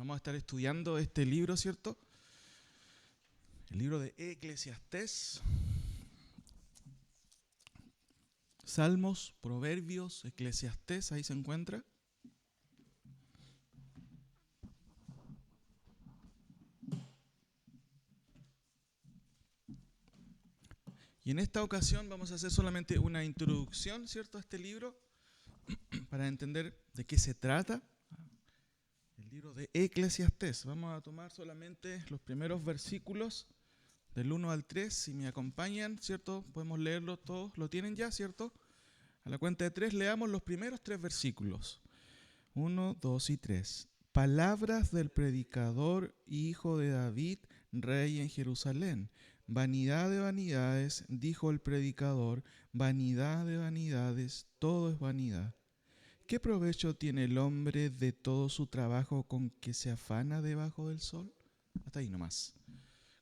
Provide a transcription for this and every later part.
Vamos a estar estudiando este libro, ¿cierto? El libro de Eclesiastés. Salmos, Proverbios, Eclesiastés, ahí se encuentra. Y en esta ocasión vamos a hacer solamente una introducción, ¿cierto?, a este libro, para entender de qué se trata. El libro de Eclesiastés. Vamos a tomar solamente los primeros versículos del 1 al 3. Si me acompañan, ¿cierto?, podemos leerlo todos. ¿Lo tienen ya, cierto? A la cuenta de 3 leamos los primeros 3 versículos. 1, 2 y 3. Palabras del predicador, hijo de David, rey en Jerusalén. Vanidad de vanidades, dijo el predicador, vanidad de vanidades, todo es vanidad. ¿Qué provecho tiene el hombre de todo su trabajo con que se afana debajo del sol? Hasta ahí nomás.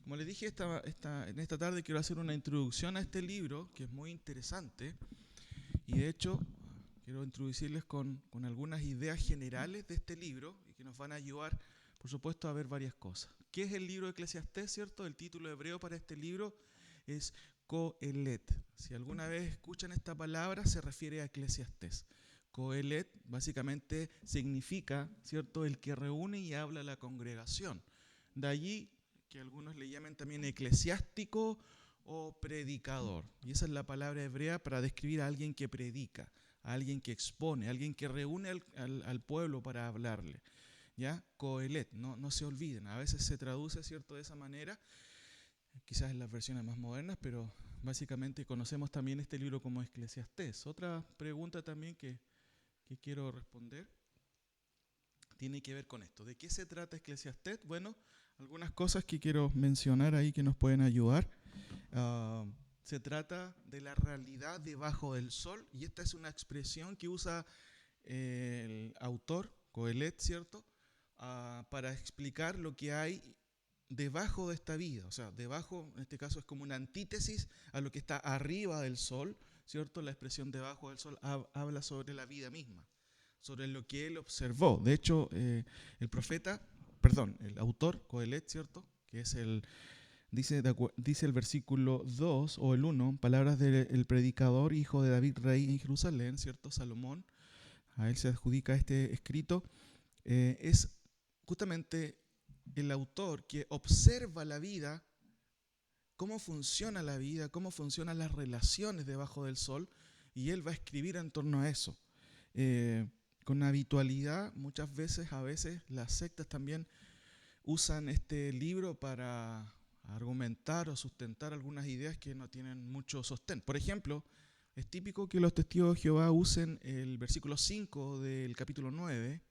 Como les dije, en esta tarde quiero hacer una introducción a este libro, que es muy interesante, y de hecho quiero introducirles con algunas ideas generales de este libro y que nos van a ayudar, por supuesto, a ver varias cosas. ¿Qué es el libro de Eclesiastés, cierto? El título hebreo para este libro es Coelet. Si alguna vez escuchan esta palabra, se refiere a Eclesiastés. Coelet básicamente significa, ¿cierto?, el que reúne y habla a la congregación. De allí que algunos le llaman también eclesiástico o predicador. Y esa es la palabra hebrea para describir a alguien que predica, a alguien que expone, a alguien que reúne al pueblo para hablarle. ¿Ya? Coelet, no se olviden. A veces se traduce, ¿cierto?, de esa manera, quizás en las versiones más modernas, pero básicamente conocemos también este libro como Eclesiastés. Otra pregunta también que quiero responder tiene que ver con esto. ¿De qué se trata Eclesiastés? Bueno, algunas cosas que quiero mencionar ahí que nos pueden ayudar. Se trata de la realidad debajo del sol, y esta es una expresión que usa el autor, Coelet, ¿cierto?, para explicar lo que hay debajo de esta vida. O sea, debajo, en este caso, es como una antítesis a lo que está arriba del sol, ¿cierto? La expresión debajo del sol habla sobre la vida misma, sobre lo que él observó. De hecho, el autor, Coelet, ¿cierto?, que es dice el versículo 2 o el 1, palabras del predicador, hijo de David, rey en Jerusalén, ¿cierto? Salomón, a él se adjudica este escrito. Es justamente el autor que observa la vida, cómo funciona la vida, cómo funcionan las relaciones debajo del sol, y él va a escribir en torno a eso. Con habitualidad, a veces las sectas también usan este libro para argumentar o sustentar algunas ideas que no tienen mucho sostén. Por ejemplo, es típico que los testigos de Jehová usen el versículo 5 del capítulo 9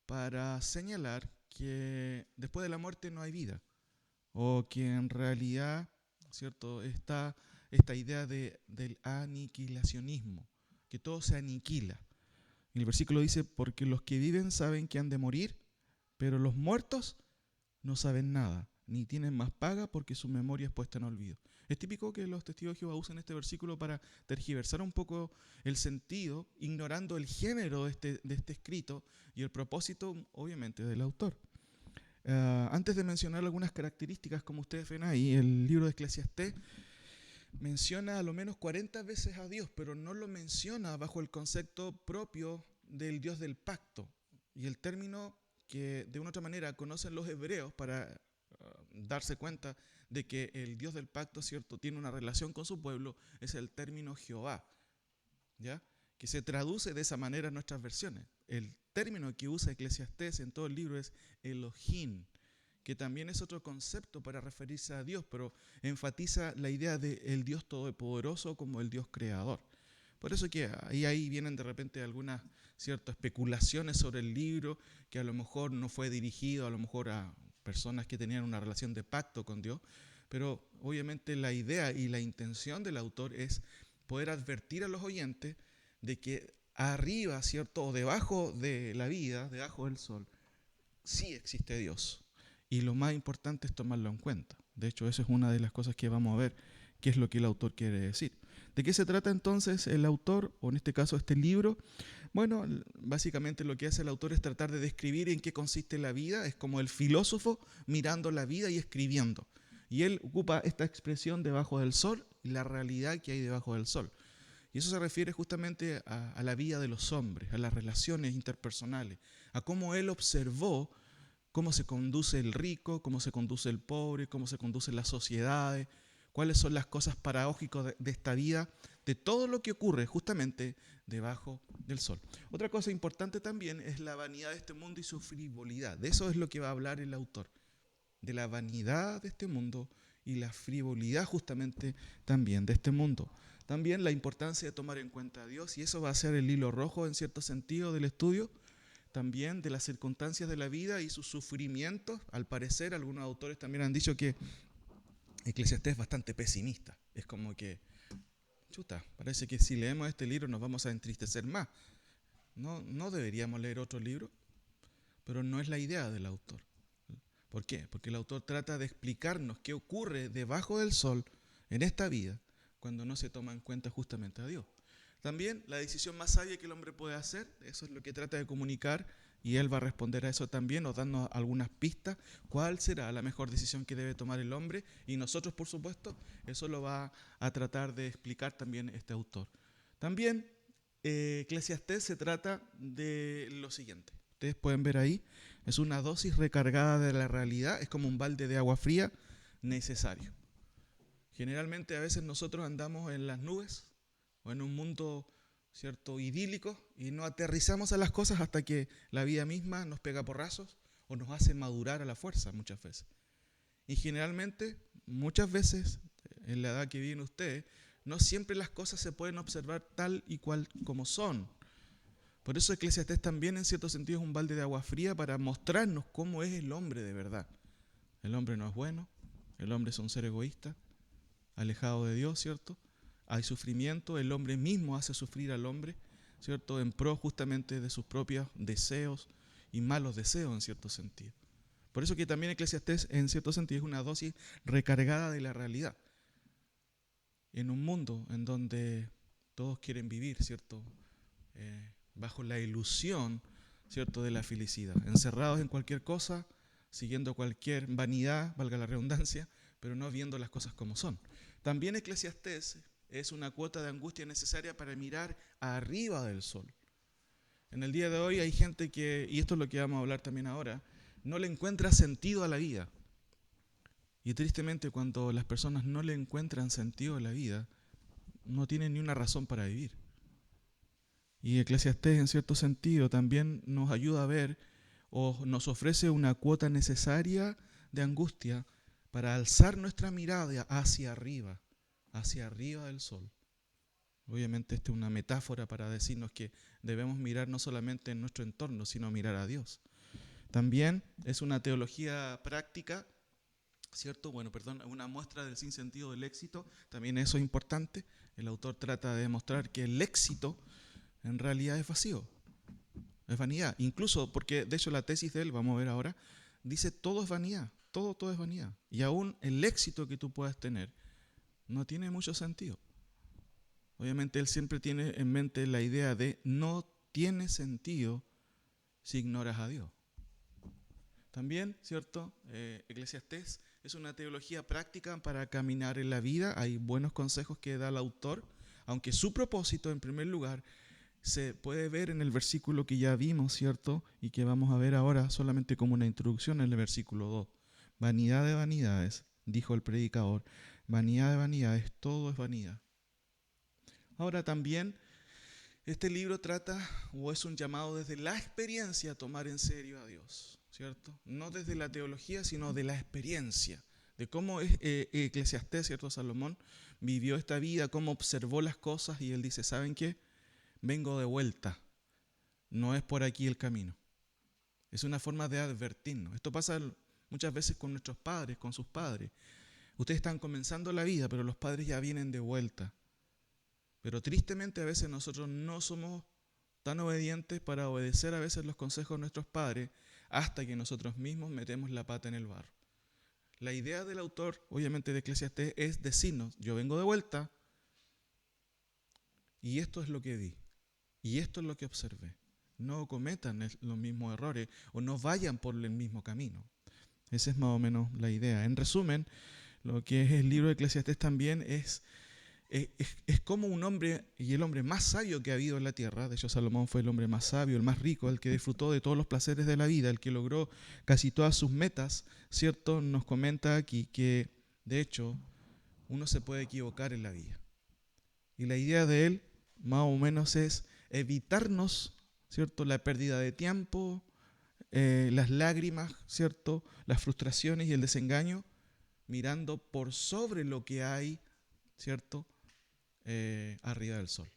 para señalar que después de la muerte no hay vida, o que en realidad, ¿cierto?, está esta idea del aniquilacionismo, que todo se aniquila. El versículo dice, porque los que viven saben que han de morir, pero los muertos no saben nada, ni tienen más paga porque su memoria es puesta en olvido. Es típico que los testigos de Jehová usen este versículo para tergiversar un poco el sentido, ignorando el género de este escrito y el propósito, obviamente, del autor. Antes de mencionar algunas características, como ustedes ven ahí, el libro de Eclesiastés menciona a lo menos 40 veces a Dios, pero no lo menciona bajo el concepto propio del Dios del pacto. Y el término que de una u otra manera conocen los hebreos para darse cuenta de que el Dios del pacto, ¿cierto?, tiene una relación con su pueblo, es el término Jehová, ¿ya?, que se traduce de esa manera en nuestras versiones. El término que usa Eclesiastés en todo el libro es Elohim, que también es otro concepto para referirse a Dios, pero enfatiza la idea del Dios todopoderoso como el Dios creador. Por eso que ahí vienen de repente algunas ciertas especulaciones sobre el libro, que a lo mejor no fue dirigido a lo mejor a personas que tenían una relación de pacto con Dios, pero obviamente la idea y la intención del autor es poder advertir a los oyentes de que arriba, ¿cierto?, o debajo de la vida, debajo del sol, sí existe Dios. Y lo más importante es tomarlo en cuenta. De hecho, eso es una de las cosas que vamos a ver, qué es lo que el autor quiere decir. ¿De qué se trata entonces el autor, o en este caso este libro? Bueno, básicamente lo que hace el autor es tratar de describir en qué consiste la vida. Es como el filósofo mirando la vida y escribiendo. Y él ocupa esta expresión debajo del sol y la realidad que hay debajo del sol. Y eso se refiere justamente a la vida de los hombres, a las relaciones interpersonales, a cómo él observó cómo se conduce el rico, cómo se conduce el pobre, cómo se conducen las sociedades, cuáles son las cosas paradójicas de esta vida, de todo lo que ocurre justamente debajo del sol. Otra cosa importante también es la vanidad de este mundo y su frivolidad. De eso es lo que va a hablar el autor, de la vanidad de este mundo y la frivolidad justamente también de este mundo. También la importancia de tomar en cuenta a Dios, y eso va a ser el hilo rojo en cierto sentido del estudio, también de las circunstancias de la vida y sus sufrimientos. Al parecer, algunos autores también han dicho que Eclesiastés es bastante pesimista. Es como que, chuta, parece que si leemos este libro nos vamos a entristecer más. No deberíamos leer otro libro, pero no es la idea del autor. ¿Por qué? Porque el autor trata de explicarnos qué ocurre debajo del sol en esta vida cuando no se toma en cuenta justamente a Dios. También la decisión más sabia que el hombre puede hacer, eso es lo que trata de comunicar, y él va a responder a eso también, o dando algunas pistas, cuál será la mejor decisión que debe tomar el hombre, y nosotros, por supuesto, eso lo va a tratar de explicar también este autor. También Eclesiastés se trata de lo siguiente. Ustedes pueden ver ahí, es una dosis recargada de la realidad, es como un balde de agua fría necesario. Generalmente a veces nosotros andamos en las nubes o en un mundo, ¿cierto?, idílico, y no aterrizamos a las cosas hasta que la vida misma nos pega porrazos o nos hace madurar a la fuerza muchas veces. Y generalmente, muchas veces, en la edad que viven ustedes, no siempre las cosas se pueden observar tal y cual como son. Por eso Eclesiastés también en cierto sentido es un balde de agua fría para mostrarnos cómo es el hombre de verdad. El hombre no es bueno, el hombre es un ser egoísta, alejado de Dios, ¿cierto? Hay sufrimiento, el hombre mismo hace sufrir al hombre, ¿cierto? En pro justamente de sus propios deseos y malos deseos en cierto sentido. Por eso que también Eclesiastés en cierto sentido es una dosis recargada de la realidad. En un mundo en donde todos quieren vivir, ¿cierto? Bajo la ilusión, ¿cierto?, de la felicidad, encerrados en cualquier cosa, siguiendo cualquier vanidad, valga la redundancia, pero no viendo las cosas como son. También Eclesiastés es una cuota de angustia necesaria para mirar arriba del sol. En el día de hoy hay gente que, y esto es lo que vamos a hablar también ahora, no le encuentra sentido a la vida. Y tristemente cuando las personas no le encuentran sentido a la vida, no tienen ni una razón para vivir. Y Eclesiastés en cierto sentido también nos ayuda a ver o nos ofrece una cuota necesaria de angustia para alzar nuestra mirada hacia arriba del sol. Obviamente esta es una metáfora para decirnos que debemos mirar no solamente en nuestro entorno, sino mirar a Dios. También es una teología práctica, ¿cierto? Una muestra del sinsentido del éxito. También eso es importante. El autor trata de demostrar que el éxito en realidad es vacío, es vanidad. Incluso porque, de hecho, la tesis de él, vamos a ver ahora, dice todo es vanidad, todo es vanidad. Y aún el éxito que tú puedas tener no tiene mucho sentido. Obviamente él siempre tiene en mente la idea de no tiene sentido si ignoras a Dios. También, ¿cierto? Eclesiastés es una teología práctica para caminar en la vida. Hay buenos consejos que da el autor, aunque su propósito, en primer lugar, se puede ver en el versículo que ya vimos, ¿cierto? Y que vamos a ver ahora solamente como una introducción en el versículo 2. Vanidad de vanidades, dijo el predicador. Vanidad de vanidades, todo es vanidad. Ahora también, este libro trata, o es un llamado desde la experiencia a tomar en serio a Dios, ¿cierto? No desde la teología, sino de la experiencia, de cómo Eclesiastés, ¿cierto? Salomón vivió esta vida, cómo observó las cosas, y él dice, ¿saben qué? Vengo de vuelta, no es por aquí el camino. Es una forma de advertirnos. Esto pasa muchas veces con nuestros padres, con sus padres. Ustedes están comenzando la vida, pero los padres ya vienen de vuelta. Pero tristemente a veces nosotros no somos tan obedientes para obedecer a veces los consejos de nuestros padres hasta que nosotros mismos metemos la pata en el barro. La idea del autor, obviamente de Eclesiastés, es decirnos, yo vengo de vuelta, y esto es lo que vi, y esto es lo que observé. No cometan los mismos errores o no vayan por el mismo camino. Esa es más o menos la idea. En resumen, lo que es el libro de Eclesiastés también es como un hombre, y el hombre más sabio que ha habido en la tierra. De hecho, Salomón fue el hombre más sabio, el más rico, el que disfrutó de todos los placeres de la vida, el que logró casi todas sus metas, ¿cierto? Nos comenta aquí que, de hecho, uno se puede equivocar en la vida. Y la idea de él, más o menos, es evitarnos, ¿cierto?, la pérdida de tiempo, las lágrimas, ¿cierto?, las frustraciones y el desengaño, mirando por sobre lo que hay, ¿cierto?, arriba del sol.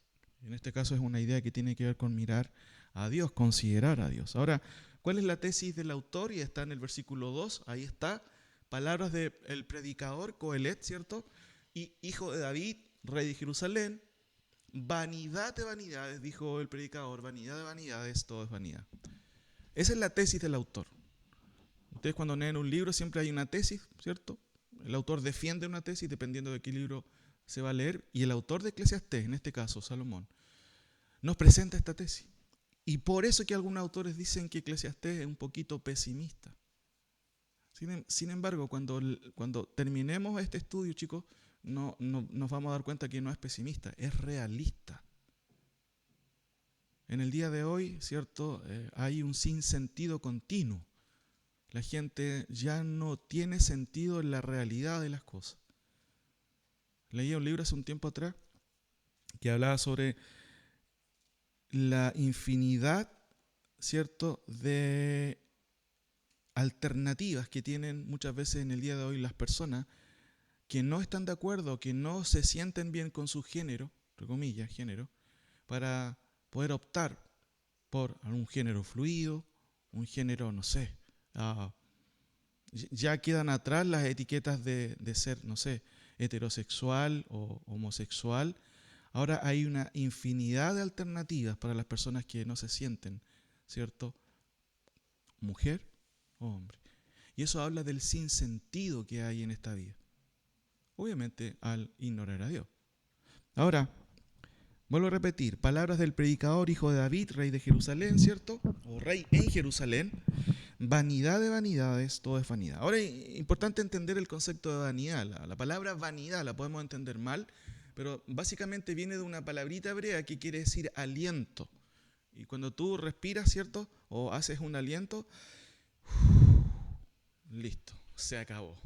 En este caso es una idea que tiene que ver con mirar a Dios, considerar a Dios. Ahora, ¿cuál es la tesis del autor? Y está en el versículo 2, ahí está, palabras del predicador Coelet, ¿cierto?, y hijo de David, rey de Jerusalén. Vanidad de vanidades, dijo el predicador, vanidad de vanidades, todo es vanidad. Esa es la tesis del autor. Ustedes cuando leen un libro siempre hay una tesis, ¿cierto? El autor defiende una tesis dependiendo de qué libro se va a leer, y el autor de Eclesiastés, en este caso Salomón, nos presenta esta tesis. Y por eso que algunos autores dicen que Eclesiastés es un poquito pesimista. Sin embargo, cuando terminemos este estudio, chicos, no nos vamos a dar cuenta que no es pesimista, es realista. En el día de hoy, ¿cierto? Hay un sinsentido continuo. La gente ya no tiene sentido en la realidad de las cosas. Leí un libro hace un tiempo atrás que hablaba sobre la infinidad, ¿cierto?, de alternativas que tienen muchas veces en el día de hoy las personas que no están de acuerdo, que no se sienten bien con su género, entre comillas, género, para poder optar por un género fluido, un género, no sé, ya quedan atrás las etiquetas de ser, no sé, heterosexual o homosexual. Ahora hay una infinidad de alternativas para las personas que no se sienten, ¿cierto?, mujer o hombre. Y eso habla del sinsentido que hay en esta vida. Obviamente al ignorar a Dios. Ahora, vuelvo a repetir, palabras del predicador, hijo de David, rey de Jerusalén, ¿cierto? O rey en Jerusalén. Vanidad de vanidades, todo es vanidad. Ahora es importante entender el concepto de vanidad. La palabra vanidad la podemos entender mal, pero básicamente viene de una palabrita hebrea que quiere decir aliento. Y cuando tú respiras, ¿cierto? O haces un aliento, listo, se acabó.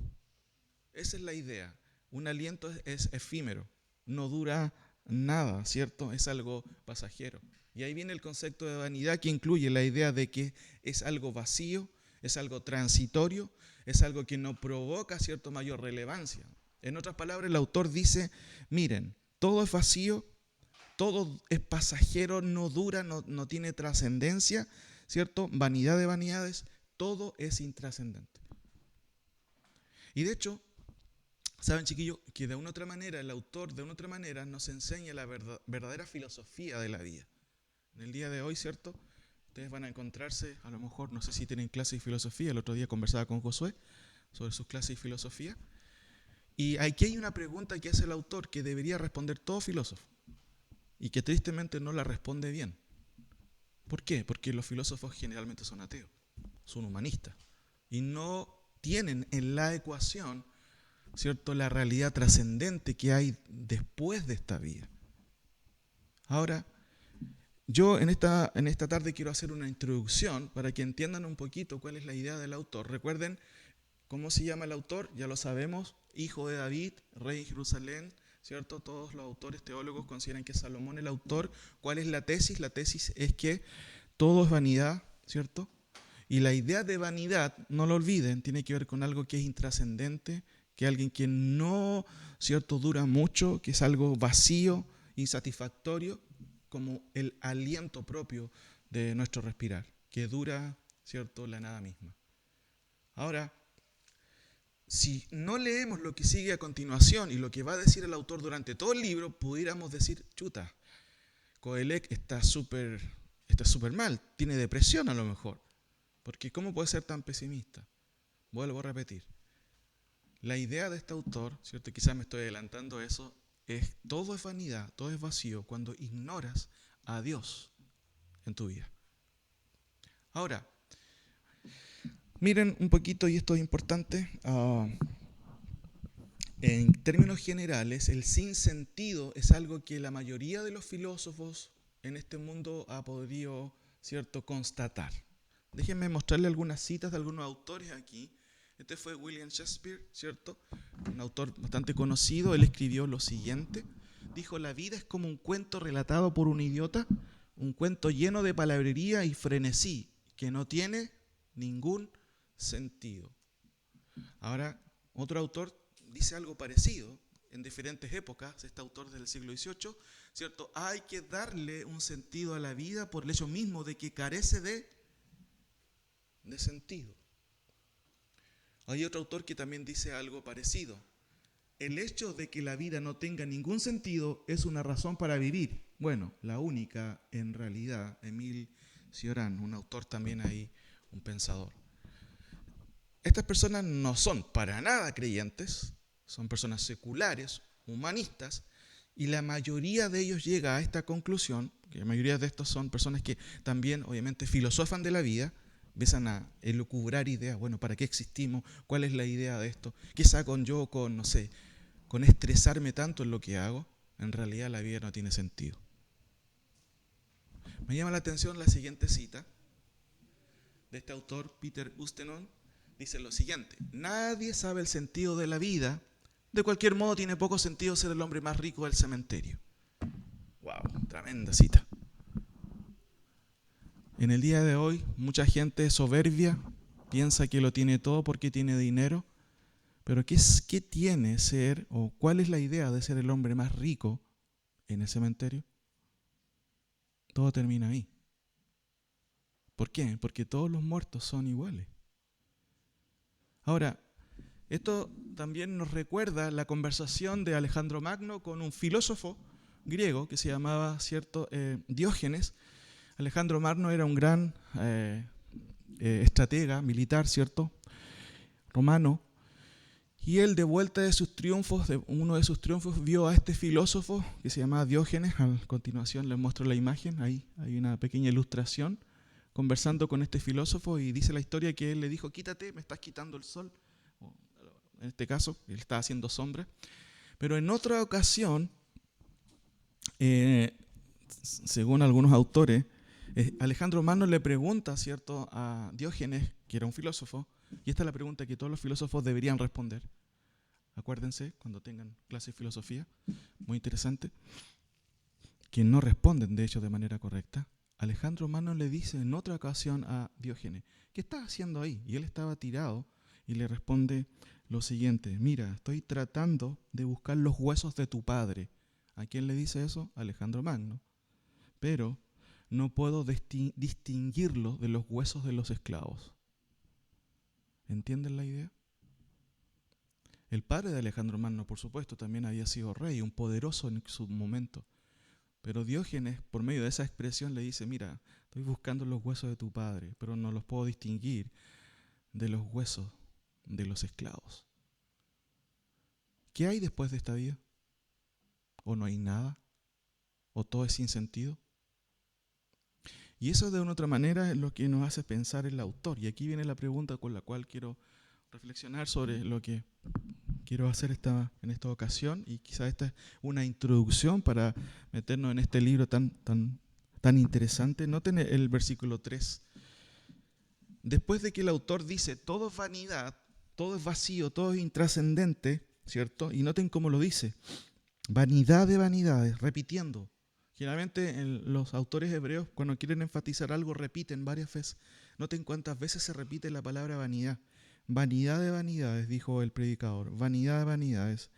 Esa es la idea. Un aliento es efímero, no dura nada, ¿cierto? Es algo pasajero. Y ahí viene el concepto de vanidad, que incluye la idea de que es algo vacío, es algo transitorio, es algo que no provoca, ¿cierto?, mayor relevancia. En otras palabras, el autor dice, miren, todo es vacío, todo es pasajero, no dura, no tiene trascendencia, ¿cierto? Vanidad de vanidades, todo es intrascendente. Y de hecho, saben, chiquillos, que de una u otra manera, el autor de una u otra manera nos enseña la verdadera filosofía de la vida. En el día de hoy, ¿cierto? Ustedes van a encontrarse, a lo mejor, no sé si tienen clase de filosofía, el otro día conversaba con Josué sobre sus clases de filosofía, y aquí hay una pregunta que hace el autor que debería responder todo filósofo, y que tristemente no la responde bien. ¿Por qué? Porque los filósofos generalmente son ateos, son humanistas, y no tienen en la ecuación, ¿cierto?, la realidad trascendente que hay después de esta vida. Ahora, yo en esta tarde quiero hacer una introducción para que entiendan un poquito cuál es la idea del autor. Recuerden cómo se llama el autor, ya lo sabemos, hijo de David, rey de Jerusalén, ¿cierto? Todos los autores teólogos consideran que es Salomón el autor. ¿Cuál es la tesis? La tesis es que todo es vanidad, ¿cierto? Y la idea de vanidad, no lo olviden, tiene que ver con algo que es intrascendente, que alguien que no, ¿cierto?, dura mucho, que es algo vacío, insatisfactorio, como el aliento propio de nuestro respirar, que dura, ¿cierto?, la nada misma. Ahora, si no leemos lo que sigue a continuación y lo que va a decir el autor durante todo el libro, pudiéramos decir, chuta, Coelec está súper mal, tiene depresión a lo mejor, porque ¿cómo puede ser tan pesimista? Vuelvo a repetir. La idea de este autor, ¿cierto? Quizás me estoy adelantando a eso, Todo es vanidad, todo es vacío cuando ignoras a Dios en tu vida. Ahora, miren un poquito, y esto es importante, en términos generales, el sinsentido es algo que la mayoría de los filósofos en este mundo ha podido, ¿cierto?, constatar. Déjenme mostrarle algunas citas de algunos autores aquí. Este fue William Shakespeare, ¿cierto? Un autor bastante conocido. Él escribió lo siguiente. Dijo: la vida es como un cuento relatado por un idiota, un cuento lleno de palabrería y frenesí, que no tiene ningún sentido. Ahora, otro autor dice algo parecido en diferentes épocas, este autor del siglo XVIII, ¿cierto? Hay que darle un sentido a la vida por el hecho mismo de que carece de sentido. Hay otro autor que también dice algo parecido. El hecho de que la vida no tenga ningún sentido es una razón para vivir. Bueno, la única en realidad. Émile Cioran, un autor también ahí, un pensador. Estas personas no son para nada creyentes, son personas seculares, humanistas, y la mayoría de ellos llega a esta conclusión, que la mayoría de estos son personas que también obviamente filosofan de la vida, empiezan a elucubrar ideas, bueno, ¿para qué existimos? ¿Cuál es la idea de esto? ¿Qué saco yo con, no sé, con estresarme tanto en lo que hago? En realidad la vida no tiene sentido. Me llama la atención la siguiente cita de este autor, Peter Ustinov. Dice lo siguiente: nadie sabe el sentido de la vida. De cualquier modo, tiene poco sentido ser el hombre más rico del cementerio. Wow, tremenda cita. En el día de hoy, mucha gente soberbia piensa que lo tiene todo porque tiene dinero. Pero ¿qué tiene ser, o cuál es la idea de ser el hombre más rico en el cementerio? Todo termina ahí. ¿Por qué? Porque todos los muertos son iguales. Ahora, esto también nos recuerda la conversación de Alejandro Magno con un filósofo griego que se llamaba, ¿cierto?, Diógenes. Alejandro Magno era un gran estratega militar, ¿cierto?, romano. Y él, de vuelta de sus triunfos, de uno de sus triunfos, vio a este filósofo que se llamaba Diógenes. A continuación les muestro la imagen, ahí hay una pequeña ilustración, conversando con este filósofo, y dice la historia que él le dijo: quítate, me estás quitando el sol. En este caso, él estaba haciendo sombra. Pero en otra ocasión, según algunos autores, Alejandro Magno le pregunta, ¿cierto?, a Diógenes, que era un filósofo, y esta es la pregunta que todos los filósofos deberían responder. Acuérdense, cuando tengan clase de filosofía, muy interesante, que no responden, de hecho, de manera correcta. Alejandro Magno le dice en otra ocasión a Diógenes: ¿qué estás haciendo ahí? Y él estaba tirado y le responde lo siguiente: mira, estoy tratando de buscar los huesos de tu padre. ¿A quién le dice eso? Alejandro Magno. Pero no puedo distinguirlo de los huesos de los esclavos. ¿Entienden la idea? El padre de Alejandro Magno, por supuesto, también había sido rey, un poderoso en su momento. Pero Diógenes, por medio de esa expresión, le dice: mira, estoy buscando los huesos de tu padre, pero no los puedo distinguir de los huesos de los esclavos. ¿Qué hay después de esta vida? ¿O no hay nada? ¿O todo es sin sentido? Y eso, de una otra manera, es lo que nos hace pensar el autor. Y aquí viene la pregunta con la cual quiero reflexionar sobre lo que quiero hacer en esta ocasión, y quizás esta es una introducción para meternos en este libro tan interesante. Noten el versículo 3. Después de que el autor dice: todo es vanidad, todo es vacío, todo es intrascendente, ¿cierto? Y noten cómo lo dice: vanidad de vanidades, repitiendo. Generalmente los autores hebreos, cuando quieren enfatizar algo, repiten varias veces. Noten cuántas veces se repite la palabra vanidad. Vanidad de vanidades, dijo el predicador. Vanidad de vanidades.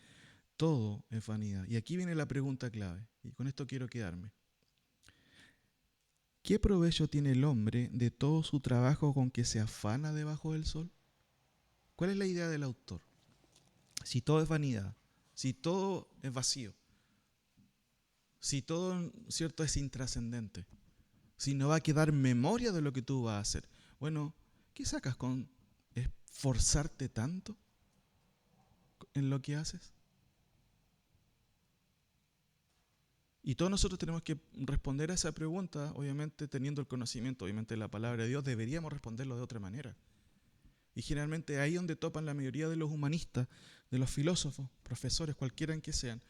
Todo es vanidad. Y aquí viene la pregunta clave, y con esto quiero quedarme. ¿Qué provecho tiene el hombre de todo su trabajo con que se afana debajo del sol? ¿Cuál es la idea del autor? Si todo es vanidad, si todo es vacío, si todo, ¿cierto?, es intrascendente, si no va a quedar memoria de lo que tú vas a hacer, bueno, ¿qué sacas con esforzarte tanto en lo que haces? Y todos nosotros tenemos que responder a esa pregunta, obviamente teniendo el conocimiento, obviamente de la palabra de Dios, deberíamos responderlo de otra manera. Y generalmente ahí donde topan la mayoría de los humanistas, de los filósofos, profesores, cualquiera que sean,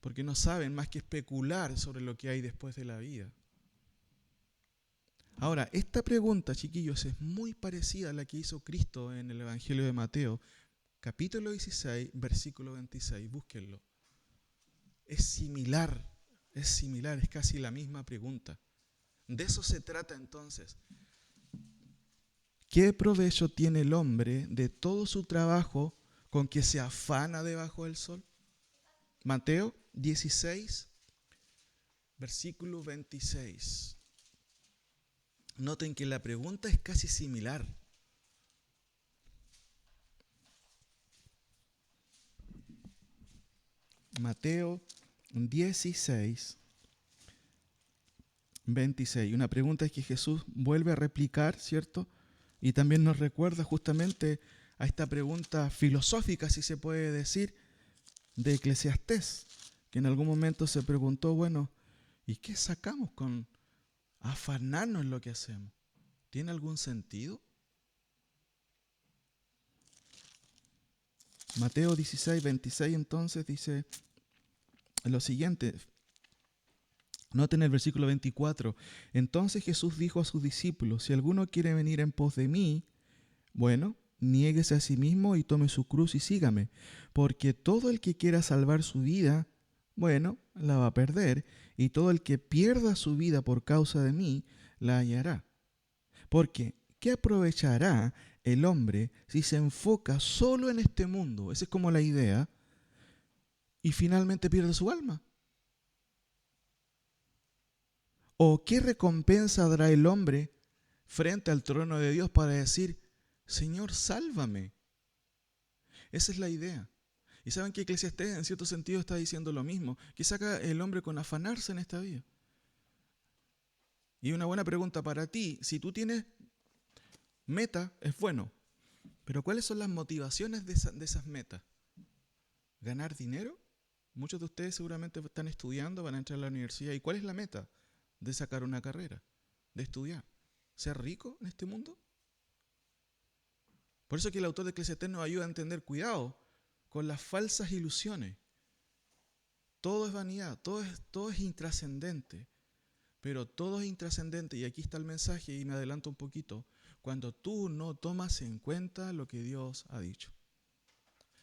porque no saben más que especular sobre lo que hay después de la vida. Ahora, esta pregunta, chiquillos, es muy parecida a la que hizo Cristo en el Evangelio de Mateo, capítulo 16, versículo 26, búsquenlo. Es similar, es casi la misma pregunta. De eso se trata entonces. ¿Qué provecho tiene el hombre de todo su trabajo con que se afana debajo del sol? Mateo 16, versículo 26. Noten que la pregunta es casi similar. Mateo 16, 26. Una pregunta que Jesús vuelve a replicar, ¿cierto? Y también nos recuerda justamente a esta pregunta filosófica, si se puede decir, de Eclesiastés, que en algún momento se preguntó, bueno, ¿y qué sacamos con afanarnos en lo que hacemos? ¿Tiene algún sentido? Mateo 16, 26 entonces dice lo siguiente. Noten el versículo 24. Entonces Jesús dijo a sus discípulos, si alguno quiere venir en pos de mí, bueno, niéguese a sí mismo y tome su cruz y sígame, porque todo el que quiera salvar su vida, bueno, la va a perder, y todo el que pierda su vida por causa de mí, la hallará. Porque, ¿qué aprovechará el hombre si se enfoca solo en este mundo? Esa es como la idea, y finalmente pierde su alma. ¿O qué recompensa dará el hombre frente al trono de Dios para decir, Señor, sálvame? Esa es la idea. Y saben que Eclesiastés en cierto sentido está diciendo lo mismo. ¿Qué saca el hombre con afanarse en esta vida? Y una buena pregunta para ti, si tú tienes meta, es bueno, pero ¿cuáles son las motivaciones de esas metas? ¿Ganar dinero? Muchos de ustedes seguramente están estudiando, van a entrar a la universidad. ¿Y cuál es la meta? De sacar una carrera, de estudiar. ¿Ser rico en este mundo? Por eso que el autor de Eclesiastés nos ayuda a entender, cuidado con las falsas ilusiones. Todo es vanidad, todo es intrascendente. Pero todo es intrascendente, y aquí está el mensaje, y me adelanto un poquito, cuando tú no tomas en cuenta lo que Dios ha dicho.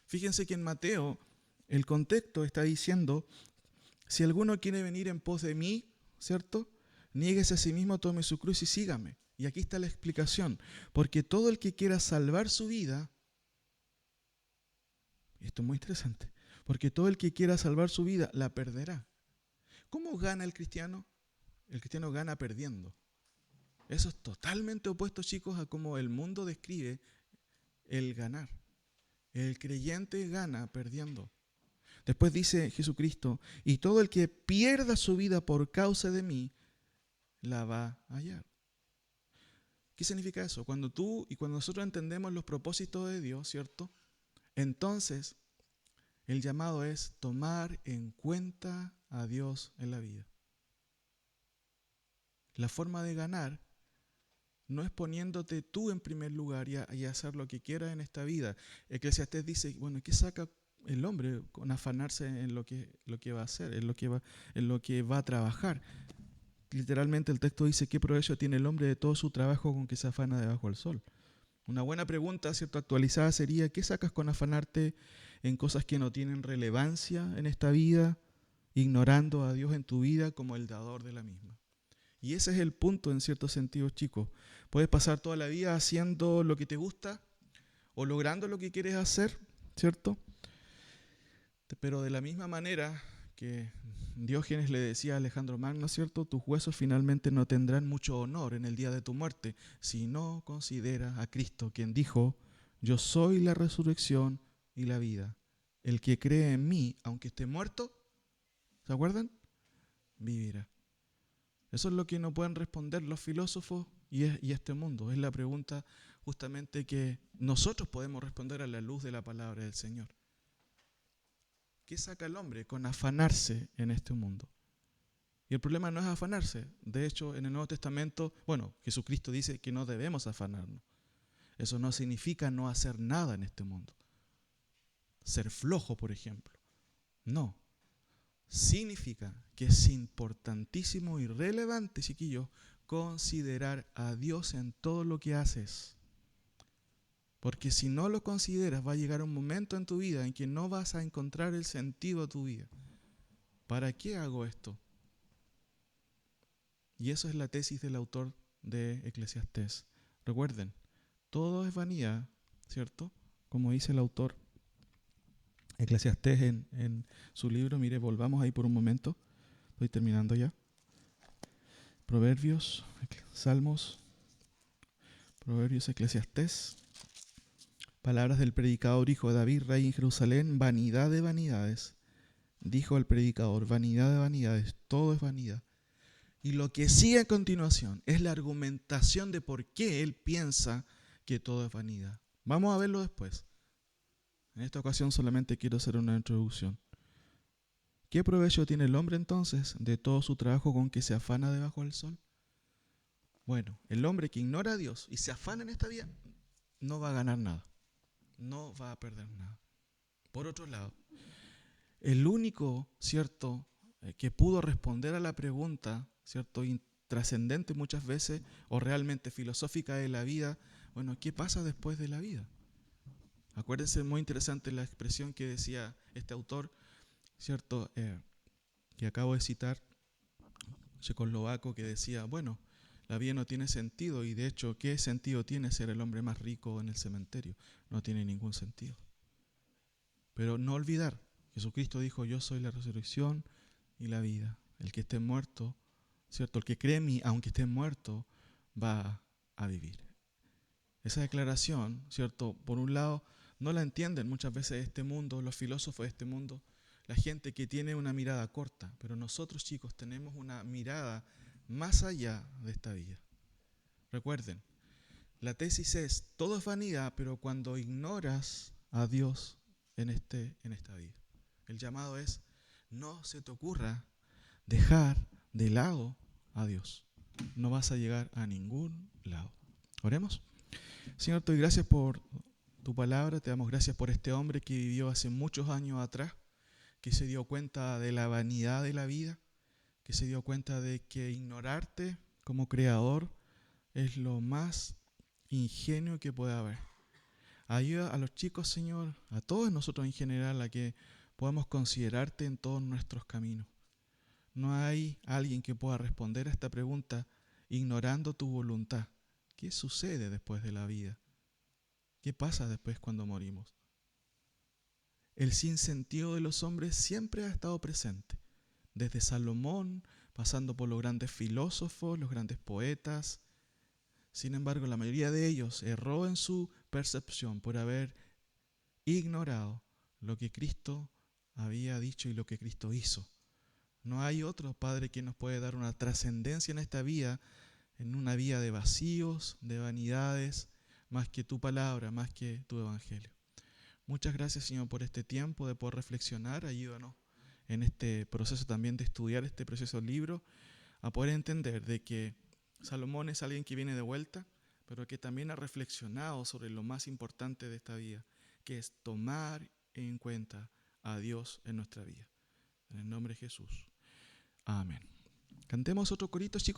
Fíjense que en Mateo el contexto está diciendo, si alguno quiere venir en pos de mí, ¿cierto? Niéguese a sí mismo, tome su cruz y sígame. Y aquí está la explicación. Porque todo el que quiera salvar su vida, esto es muy interesante, porque todo el que quiera salvar su vida la perderá. ¿Cómo gana el cristiano? El cristiano gana perdiendo. Eso es totalmente opuesto, chicos, a cómo el mundo describe el ganar. El creyente gana perdiendo. Después dice Jesucristo, y todo el que pierda su vida por causa de mí, la va a hallar. ¿Qué significa eso? Cuando tú y cuando nosotros entendemos los propósitos de Dios, ¿cierto? Entonces, el llamado es tomar en cuenta a Dios en la vida. La forma de ganar no es poniéndote tú en primer lugar y hacer lo que quieras en esta vida. Eclesiastés dice, bueno, ¿qué saca el hombre con afanarse en lo que va a hacer, en lo que va a trabajar? Literalmente el texto dice, ¿qué provecho tiene el hombre de todo su trabajo con que se afana debajo del sol? Una buena pregunta, ¿cierto?, actualizada sería, ¿qué sacas con afanarte en cosas que no tienen relevancia en esta vida, ignorando a Dios en tu vida como el dador de la misma? Y ese es el punto en cierto sentido, chicos. Puedes pasar toda la vida haciendo lo que te gusta o logrando lo que quieres hacer, ¿cierto? Pero de la misma manera que Diógenes le decía a Alejandro Magno, ¿cierto? Tus huesos finalmente no tendrán mucho honor en el día de tu muerte si no consideras a Cristo, quien dijo, yo soy la resurrección y la vida. El que cree en mí, aunque esté muerto, ¿se acuerdan? Vivirá. Eso es lo que no pueden responder los filósofos y este mundo. Es la pregunta justamente que nosotros podemos responder a la luz de la palabra del Señor. ¿Qué saca el hombre con afanarse en este mundo? Y el problema no es afanarse. De hecho, en el Nuevo Testamento, Jesucristo dice que no debemos afanarnos. Eso no significa no hacer nada en este mundo. Ser flojo, por ejemplo. No. Significa que es importantísimo y relevante, chiquillos, considerar a Dios en todo lo que haces. Porque si no lo consideras, va a llegar un momento en tu vida en que no vas a encontrar el sentido a tu vida. ¿Para qué hago esto? Y eso es la tesis del autor de Eclesiastés. Recuerden, todo es vanidad, ¿cierto? Como dice el autor Eclesiastés en su libro. Mire, volvamos ahí por un momento. Estoy terminando ya. Proverbios, Salmos, Proverbios, Eclesiastés. Palabras del predicador, hijo de David, rey en Jerusalén. Vanidad de vanidades. Dijo el predicador, vanidad de vanidades, todo es vanidad. Y lo que sigue a continuación es la argumentación de por qué él piensa que todo es vanidad. Vamos a verlo después. En esta ocasión solamente quiero hacer una introducción. ¿Qué provecho tiene el hombre entonces de todo su trabajo con que se afana debajo del sol? Bueno, el hombre que ignora a Dios y se afana en esta vida no va a ganar nada. No va a perder nada. Por otro lado, el único, ¿cierto?, que pudo responder a la pregunta, ¿cierto?, trascendente muchas veces o realmente filosófica de la vida, bueno, ¿qué pasa después de la vida? Acuérdense, muy interesante la expresión que decía este autor, ¿cierto?, que acabo de citar, checoslovaco, que decía, bueno, la vida no tiene sentido y de hecho, ¿qué sentido tiene ser el hombre más rico en el cementerio? No tiene ningún sentido. Pero no olvidar, Jesucristo dijo, yo soy la resurrección y la vida. El que esté muerto, ¿cierto? El que cree en mí, aunque esté muerto, va a vivir. Esa declaración, ¿cierto? Por un lado, no la entienden muchas veces este mundo, los filósofos de este mundo, la gente que tiene una mirada corta, pero nosotros, chicos, tenemos una mirada más allá de esta vida. Recuerden, la tesis es, todo es vanidad, pero cuando ignoras a Dios en esta vida. El llamado es, no se te ocurra dejar de lado a Dios. No vas a llegar a ningún lado. Oremos. Señor, te doy gracias por tu palabra, te damos gracias por este hombre que vivió hace muchos años atrás, que se dio cuenta de la vanidad de la vida, que se dio cuenta de que ignorarte como creador es lo más ingenuo que puede haber. Ayuda a los chicos, Señor, a todos nosotros en general, a que podamos considerarte en todos nuestros caminos. No hay alguien que pueda responder a esta pregunta ignorando tu voluntad. ¿Qué sucede después de la vida? ¿Qué pasa después cuando morimos? El sinsentido de los hombres siempre ha estado presente, desde Salomón, pasando por los grandes filósofos, los grandes poetas. Sin embargo, la mayoría de ellos erró en su percepción por haber ignorado lo que Cristo había dicho y lo que Cristo hizo. No hay otro Padre que nos puede dar una trascendencia en esta vida, en una vida de vacíos, de vanidades, más que tu palabra, más que tu evangelio. Muchas gracias, Señor, por este tiempo de poder reflexionar. Ayúdanos en este proceso también de estudiar este precioso libro, a poder entender de que Salomón es alguien que viene de vuelta, pero que también ha reflexionado sobre lo más importante de esta vida, que es tomar en cuenta a Dios en nuestra vida. En el nombre de Jesús. Amén. Cantemos otro corito, chicos.